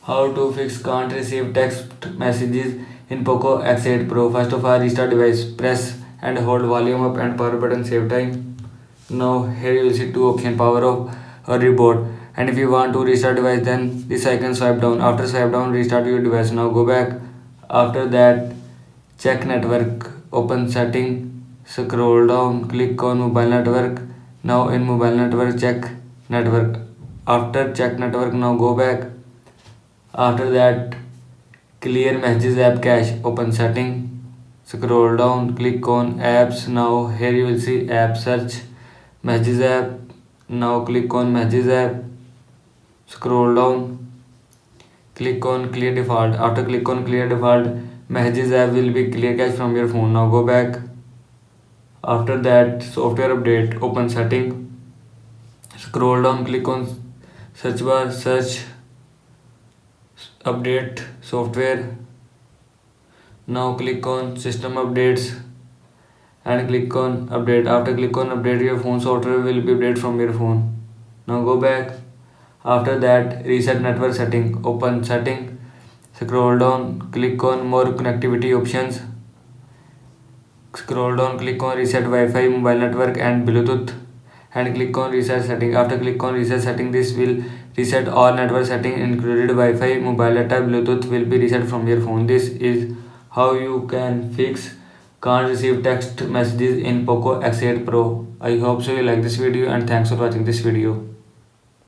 How to fix can't receive text messages in Poco X8 Pro. First of all, restart device. Press and hold volume up and power button, save time. Now here you will see two options, power off or reboot. And if you want to restart device, then this icon swipe down. After swipe down, restart your device. Now go back. After that, check network. Open setting. Scroll down. Click on mobile network. Now in mobile network, check network. After check network, now go back. After that, clear messages app cache. Open setting. Scroll down. Click on apps. Now here you will see app search. Messages app. Now click on messages app. Scroll down. Click on clear default. After click on clear default, messages app will be clear cache from your phone. Now go back. After that, software update. Open setting. Scroll down. Click on search bar. Search update software. Now click on system updates and click on update. After click on update, your phone software will be updated from your phone. Now go back. After that, reset network setting. Open setting. Scroll down. Click on more connectivity options. Scroll down. Click on reset Wi-Fi, mobile network and Bluetooth and click on reset setting. After click on reset setting, this will reset all network setting included Wi-Fi, mobile data, Bluetooth will be reset from your phone. This is how you can fix can't receive text messages in Poco X8 Pro. I hope so you like this video and thanks for watching this video.